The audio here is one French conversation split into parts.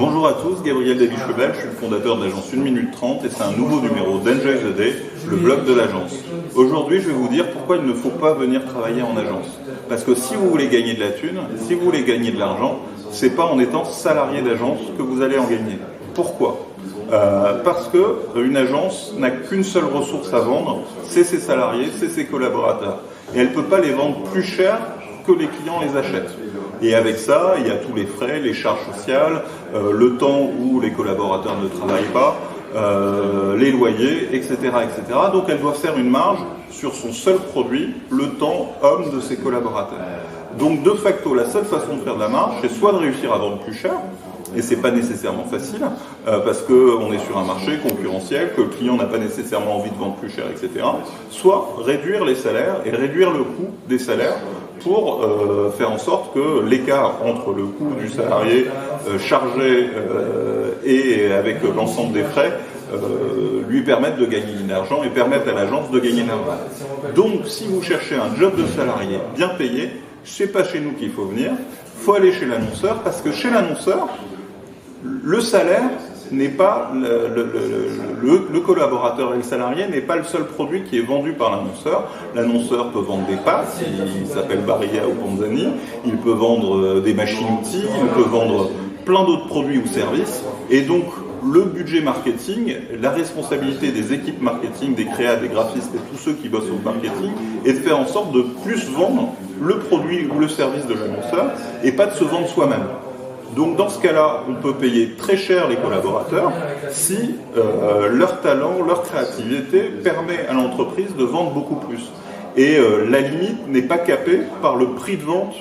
Bonjour à tous, Gabriel Davy-Cheval, je suis le fondateur de l'agence 1 minute 30 et c'est un nouveau numéro d'Enjoy the Day, le blog de l'agence. Aujourd'hui, je vais vous dire pourquoi il ne faut pas venir travailler en agence. Parce que si vous voulez gagner de la thune, si vous voulez gagner de l'argent, c'est pas en étant salarié d'agence que vous allez en gagner. Pourquoi ? Parce qu'une agence n'a qu'une seule ressource à vendre, c'est ses salariés, c'est ses collaborateurs. Et elle ne peut pas les vendre plus cher que les clients les achètent. Et avec ça, il y a tous les frais, les charges sociales, le temps où les collaborateurs ne travaillent pas, les loyers, etc., etc. Donc elle doit faire une marge sur son seul produit, le temps homme de ses collaborateurs. Donc de facto, la seule façon de faire de la marge, c'est soit de réussir à vendre plus cher, et c'est pas nécessairement facile, parce qu'on est sur un marché concurrentiel, que le client n'a pas nécessairement envie de vendre plus cher, etc. Soit réduire les salaires et réduire le coût des salaires pour faire en sorte que l'écart entre le coût du salarié chargé et avec l'ensemble des frais lui permettent de gagner de l'argent et permettent à l'agence de gagner de l'argent. Donc si vous cherchez un job de salarié bien payé, c'est pas chez nous qu'il faut venir, il faut aller chez l'annonceur, parce que chez l'annonceur, le salaire n'est pas le collaborateur et le salarié n'est pas le seul produit qui est vendu par l'annonceur. L'annonceur peut vendre des passes, il s'appelle Barilla ou Panzani, il peut vendre des machines-outils, il peut vendre plein d'autres produits ou services. Et donc le budget marketing, la responsabilité des équipes marketing, des créas, des graphistes et tous ceux qui bossent au marketing est de faire en sorte de plus vendre le produit ou le service de l'annonceur et pas de se vendre soi-même. Donc dans ce cas-là, on peut payer très cher les collaborateurs si leur talent, leur créativité permet à l'entreprise de vendre beaucoup plus. Et la limite n'est pas capée par le prix de vente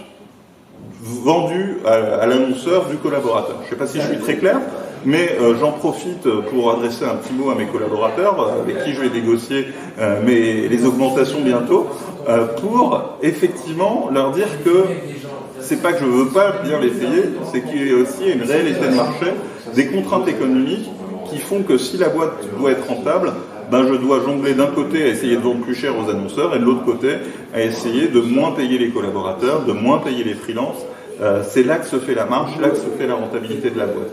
vendu à l'annonceur du collaborateur. Je ne sais pas si je suis très clair, mais j'en profite pour adresser un petit mot à mes collaborateurs avec qui je vais négocier les augmentations bientôt, pour effectivement leur dire que c'est pas que je veux pas bien les payer, c'est qu'il y a aussi une réalité de marché, des contraintes économiques qui font que si la boîte doit être rentable, je dois jongler d'un côté à essayer de vendre plus cher aux annonceurs et de l'autre côté à essayer de moins payer les collaborateurs, de moins payer les freelances. C'est là que se fait la marge, là que se fait la rentabilité de la boîte.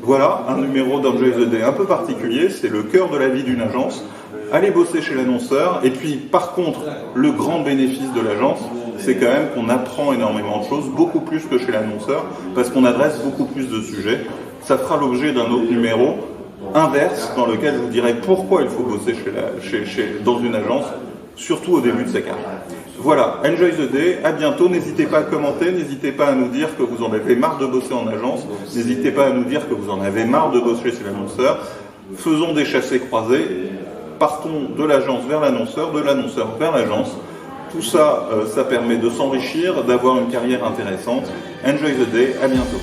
Voilà un numéro d'Enjoy the Day un peu particulier, c'est le cœur de la vie d'une agence. Allez bosser chez l'annonceur, et puis par contre, le grand bénéfice de l'agence, c'est quand même qu'on apprend énormément de choses, beaucoup plus que chez l'annonceur, parce qu'on adresse beaucoup plus de sujets. Ça fera l'objet d'un autre numéro inverse, dans lequel je vous dirai pourquoi il faut bosser dans une agence, surtout au début de sa carrière. Voilà, Enjoy the Day, à bientôt, n'hésitez pas à commenter, n'hésitez pas à nous dire que vous en avez marre de bosser en agence, n'hésitez pas à nous dire que vous en avez marre de bosser chez l'annonceur. Faisons des chassés croisés, partons de l'agence vers l'annonceur, de l'annonceur vers l'agence. Tout ça, ça permet de s'enrichir, d'avoir une carrière intéressante. Enjoy the Day, à bientôt.